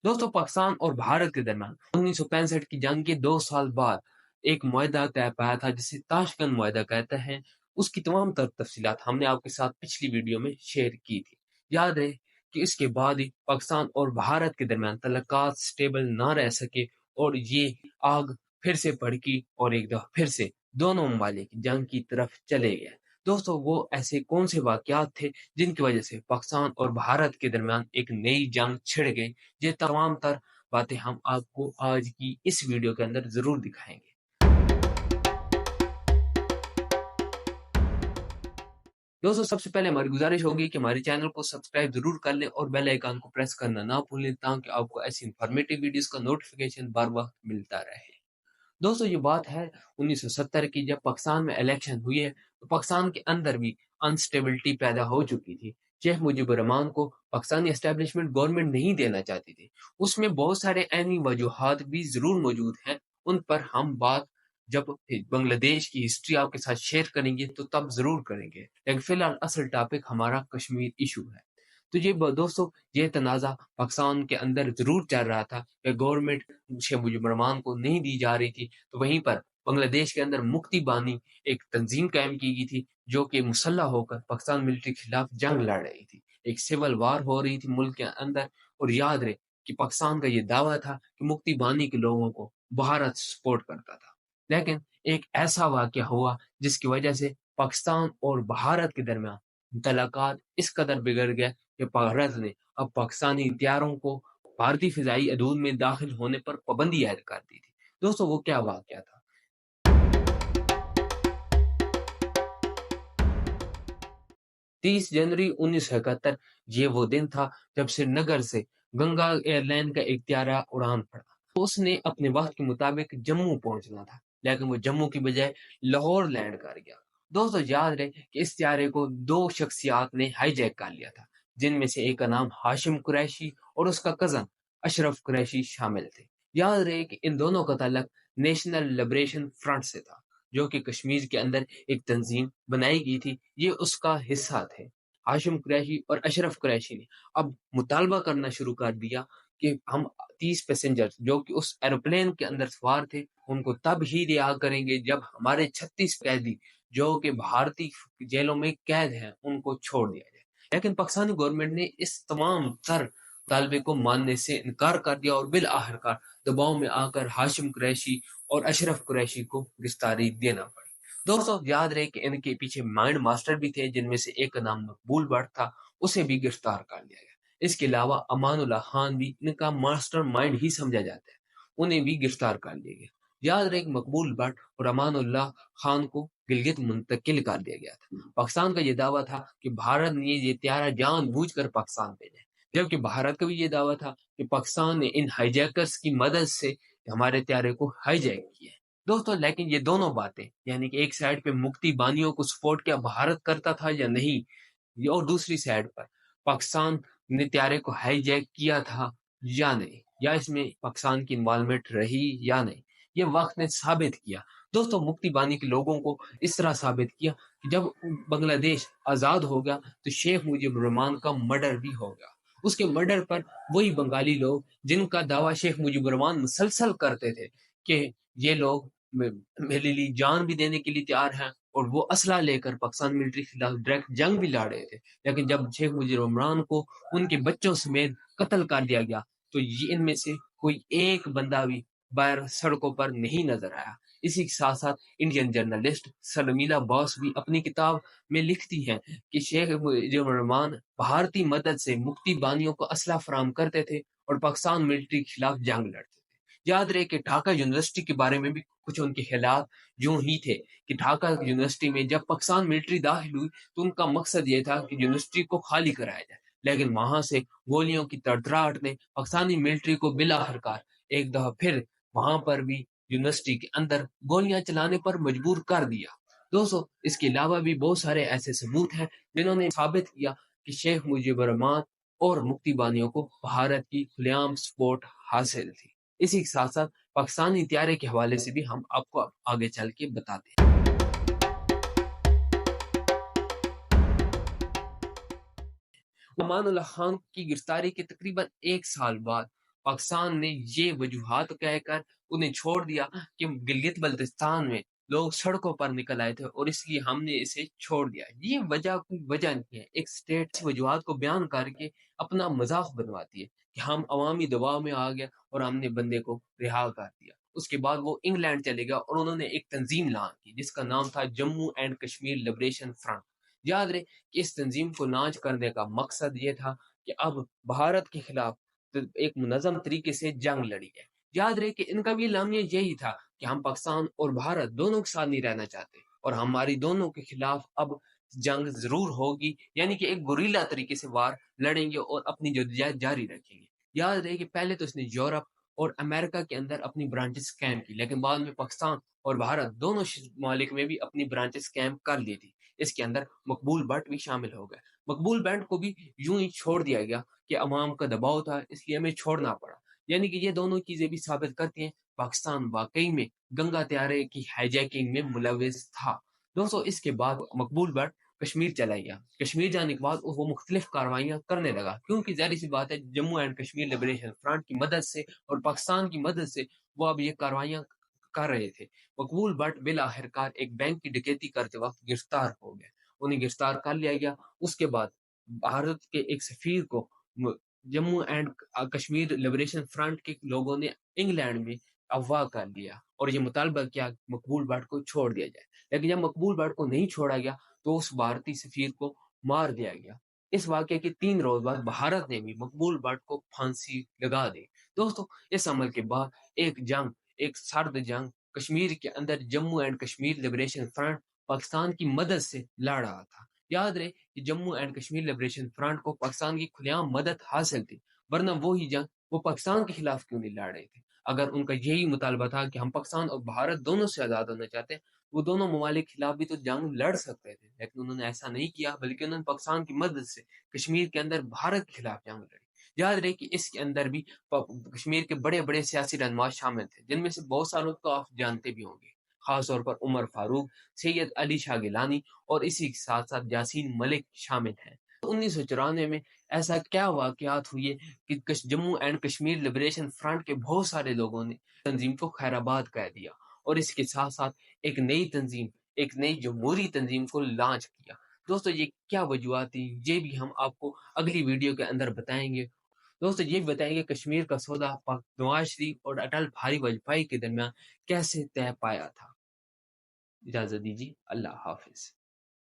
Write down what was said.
दोस्तों, पाकिस्तान और भारत के दरमियान 1965 की जंग के 2 साल बाद एक मुआहदा तय पाया था जिसे ताशकंद मुआहदा कहते हैं। उसकी तमाम तर तफसीलात हमने आपके साथ पिछली वीडियो में शेयर की थी। याद रहे कि इसके बाद ही पाकिस्तान और भारत के दरमियान तल्लुकात स्टेबल ना रह सके और ये आग फिर से भड़की और एक दफ़ा फिर से दोनों ममालिक जंग की तरफ चले गए। दोस्तों, वो ऐसे कौन से वाक़यात थे जिनकी वजह से पाकिस्तान और भारत के दरमियान एक नई जंग छिड़ गई? ये तमाम तर बातें हम आपको आज की इस वीडियो के अंदर ज़रूर दिखाएँगे। दोस्तों, सबसे पहले हमारी गुज़ारिश होगी कि हमारे चैनल को सब्सक्राइब ज़रूर कर लें और बेल आइकन को प्रेस करना ना भूलें ताकि आपको ऐसी इन्फॉर्मेटिव वीडियोज़ का नोटिफ़िकेशन बर वक़्त मिलता रहे। दोस्तों, ये बात है 1970 की, जब पाकिस्तान में इलेक्शन हुई है, तो पाकिस्तान के अंदर भी अनस्टेबिलिटी पैदा हो चुकी थी। शेख मुजीबुर रहमान को पाकिस्तानी एस्टेब्लिशमेंट गवर्नमेंट नहीं देना चाहती थी। उसमें बहुत सारे ऐनी वजूहात भी ज़रूर मौजूद हैं, उन पर हम बात जब बांग्लादेश की हिस्ट्री आपके साथ शेयर करेंगे तो तब ज़रूर करेंगे। लेकिन फ़िलहाल असल टॉपिक हमारा कश्मीर इश्यू है। तो ये दोस्तों, ये तनाज़ा पाकिस्तान के अंदर ज़रूर चल रहा था कि गवर्नमेंट शेख मुजीबुर रहमान को नहीं दी जा रही थी, तो वहीं पर बांग्लादेश के अंदर मुक्ति बानी एक तंजीम कायम की गई थी, जो कि मुसल्लह होकर पाकिस्तान मिलिट्री के खिलाफ जंग लड़ रही थी। एक सिविल वार हो रही थी मुल्क के अंदर, और याद रहे कि पाकिस्तान का ये दावा था कि मुक्ति बानी के लोगों को भारत सपोर्ट करता था। लेकिन एक ऐसा वाक़या हुआ जिसकी वजह से पाकिस्तान और भारत के दरमियान तल्लुकात इस कदर बिगड़ गए कि भारत ने अब पाकिस्तानी हथियारों को भारतीय फ़िज़ाई हदूद में दाखिल होने पर पाबंदी आयद कर दी थी। दोस्तों, वो क्या वाक़या था? 30 जनवरी 1971 ये वो दिन था जब श्रीनगर से गंगा एयरलाइन का एक त्यारा उड़ान भरा। उसने अपने वक़्त के मुताबिक जम्मू पहुँचना था, लेकिन वो जम्मू की बजाय लाहौर लैंड कर गया। दोस्तों, याद रहे कि इस त्यारे को 2 शख्सियात ने हाईजैक कर लिया था, जिनमें से एक का नाम हाशिम कुरैशी और उसका कज़न अशरफ कुरैशी शामिल थे। याद रहे कि इन दोनों का ताल्लुक नेशनल लिबरेशन फ्रंट से था, जो कि कश्मीर के अंदर एक तंजीम बनाई गई थी, ये उसका हिस्सा थे। हाशिम कुरैशी और अशरफ कुरैशी ने अब मुतालबा करना शुरू कर दिया कि हम 30 पैसेंजर्स जो कि उस एरोप्लेन के अंदर सवार थे, उनको तब ही रिहा करेंगे जब हमारे 36 कैदी जो कि भारतीय जेलों में कैद हैं, उनको छोड़ दिया जाए। लेकिन पाकिस्तानी गवर्नमेंट ने इस तमाम तर मुतालबे को मानने से इनकार कर दिया और बिल आखिरकार दबाव में आकर हाशिम कुरैशी और अशरफ कुरैशी को गिरफ्तारी देना पड़ी। दोस्तों, याद रहे कि इनके पीछे माइंड मास्टर भी थे, जिनमें से एक का नाम मकबूल भट्ट था, उसे भी गिरफ्तार कर लिया गया। इसके अलावा अमानुल्लाह खान भी इनका मास्टर माइंड ही समझा जाता है, उन्हें भी गिरफ्तार कर लिया गया। याद रहे कि मकबूल भट्ट और अमानुल्लाह खान को गिलगित मुंतकिल कर दिया गया था। पाकिस्तान का ये दावा था कि भारत ने ये त्यारा जानबूझकर पाकिस्तान भेजा है, जबकि भारत का भी ये दावा था कि पाकिस्तान ने इन हाईजैकर्स की मदद से हमारे त्यारे को हाईजैक किया है। दोस्तों, लेकिन ये दोनों बातें, यानी कि एक साइड पे मुक्ति बानियों को सपोर्ट क्या भारत करता था या नहीं, और दूसरी साइड पर पाकिस्तान ने त्यारे को हाईजैक किया था या नहीं, या इसमें पाकिस्तान की इन्वॉल्वमेंट रही या नहीं, ये वक्त ने साबित किया। दोस्तों, मुक्ति बानी के लोगों को इस तरह साबित किया कि जब बांग्लादेश आज़ाद हो गया तो शेख मुजीबुर रहमान का मर्डर भी हो गया। उसके मर्डर पर वही बंगाली लोग जिनका दावा शेख मुजीबुर रहमान मुसलसल करते थे कि ये लोग मेरे लिए जान भी देने के लिए तैयार हैं, और वो असला लेकर पाकिस्तान मिलिट्री के खिलाफ डायरेक्ट जंग भी लड़ रहे थे। लेकिन जब शेख मुजीबुर रहमान को उनके बच्चों समेत कत्ल कर दिया गया, तो ये इनमें से कोई एक बंदा भी बाहर सड़कों पर नहीं नजर आया। इसी के साथ साथ इंडियन जर्नलिस्ट शर्मिला बॉस भी अपनी किताब में लिखती हैं कि शेख मुजीबुर रहमान भारतीय मदद से मुक्ति बानियों को असला फराहम करते थे और पाकिस्तान मिलिट्री के खिलाफ जंग लड़ते थे। याद रहे कि ढाका यूनिवर्सिटी के बारे में भी कुछ उनके ख्यालात यूं ही थे कि ढाका यूनिवर्सिटी में जब पाकिस्तान मिलिट्री दाखिल हुई तो उनका मकसद ये था कि यूनिवर्सिटी को खाली कराया जाए, लेकिन वहां से गोलियों की तड़तड़ाहट ने पाकिस्तानी मिलिट्री को बिलाखिरकार एक दफा फिर वहां पर भी यूनिवर्सिटी के अंदर गोलियां चलाने पर मजबूर कर दिया। दोस्तों, इसके अलावा भी बहुत सारे ऐसे सबूत हैं जिन्होंने साबित किया कि शेख मुजीबुर रहमान और मुक्ति बानियों को भारत की खुलेआम सपोर्ट हासिल थी। इसी के साथ साथ पाकिस्तानी त्यारे के हवाले से भी हम आपको आगे चल के बताते हैं। अमानुल्लाह खान की गिरफ्तारी के तकरीबन 1 साल बाद पाकिस्तान ने ये वजूहात कहकर उन्हें छोड़ दिया कि गिलगित बल्तिस्तान में लोग सड़कों पर निकल आए थे और इसलिए हमने इसे छोड़ दिया। ये वजह कोई वजह नहीं है। एक स्टेट इस वजूहात को बयान करके अपना मज़ाक बनवाती है कि हम अवामी दबाव में आ गए और हमने बंदे को रिहा कर दिया। उसके बाद वो इंग्लैंड चले गया और उन्होंने एक तंजीम लॉन्च की जिसका नाम था Jammu and Kashmir liberation front. याद रहे कि इस तंजीम को लॉन्च करने का मकसद ये था कि अब भारत के खिलाफ तो एक मुनज़्ज़म तरीके से जंग लड़ी है। याद रहे कि इनका भी लामिया यही था कि हम पाकिस्तान और भारत दोनों के साथ नहीं रहना चाहते और हमारी दोनों के खिलाफ अब जंग ज़रूर होगी, यानी कि एक गुरिल्ला तरीके से वार लड़ेंगे और अपनी जद्दोजहद जारी रखेंगे। याद रहे कि पहले तो इसने यूरोप और अमेरिका के अंदर अपनी ब्रांचेस कायम की, लेकिन बाद में पाकिस्तान और भारत दोनों ममालिक में भी अपनी ब्रांचेस कायम कर ली थी। इसके अंदर मकबूल भट्ट भी शामिल हो गए। मकबूल भट्ट को भी यूं ही छोड़ दिया गया कि अवाम का दबाव था, इसलिए हमें छोड़ना पड़ा। यानी कि ये दोनों चीज़ें भी साबित करती हैं पाकिस्तान वाक़ई में गंगा त्यारे की हाईजैकिंग में मुलविस था। दोस्तों इसके बाद मकबूल भट्ट कश्मीर चला गया। कश्मीर जाने के बाद वो मुख्तलिफ कार्रवाइयाँ करने लगा क्योंकि ज़ाहिर-सी बात है Jammu and Kashmir liberation front की मदद से और पाकिस्तान की मदद से वो अब ये कार्रवाइयाँ कर रहे थे। मकबूल भट्ट बिल आखिरकार एक बैंक की डकैती करते वक़्त गिरफ्तार हो गए। उन्हें गिरफ्तार कर लिया गया। उसके बाद भारत के एक सफ़ीर को म Jammu and Kashmir liberation front के लोगों ने इंग्लैंड में अगवा कर लिया और ये मुतालबा किया मकबूल भट्ट को छोड़ दिया जाए। लेकिन जब मकबूल भट्ट को नहीं छोड़ा गया तो उस भारतीय सफ़ीर को मार दिया गया। इस वाक़ये के 3 रोज़ बाद भारत ने भी मकबूल भट्ट को फांसी लगा दी। दोस्तों इस अमल के बाद एक सर्द जंग कश्मीर के अंदर Jammu and Kashmir liberation front Pakistan की मदद से लड़ रहा था। याद रहे कि Jammu and Kashmir liberation front को पाकिस्तान की खुलेआम मदद हासिल थी, वरना वो ही जंग वो पाकिस्तान के खिलाफ क्यों नहीं लड़ रहे थे। अगर उनका यही मुतालबा था कि हम पाकिस्तान और भारत दोनों से आज़ाद होना चाहते हैं, वो दोनों ममालिक के खिलाफ भी तो जंग लड़ सकते थे, लेकिन उन्होंने ऐसा नहीं किया, बल्कि उन्होंने पाकिस्तान की मदद से कश्मीर के अंदर भारत के खिलाफ जंग लड़ी। याद रहे कि इसके अंदर भी कश्मीर के बड़े-बड़े सियासी रहनुमा शामिल थे, जिनमें से बहुत सारों को आप जानते भी होंगे, खास तौर पर उमर फारूक, सैयद अली शाह गिलानी और इसी के साथ-साथ यासीन मलिक शामिल हैं। 1994 में ऐसा क्या वाक़यात हुए कि Jammu and Kashmir liberation front के बहुत सारे लोगों ने तंजीम को खैराबाद कह दिया और इसके साथ-साथ एक नई तंजीम, एक नई जमहूरी तंजीम को लॉन्च किया। दोस्तों ये क्या वजूहात थी, ये भी हम आपको अगली वीडियो के अंदर बताएँगे। दोस्तों ये भी बताएँगे कश्मीर का सौदा नवाज़ शरीफ और अटल बिहारी वाजपेयी के दरमियान कैसे तय पाया था। इजाज़त दीजिए, अल्लाह हाफ़िज़।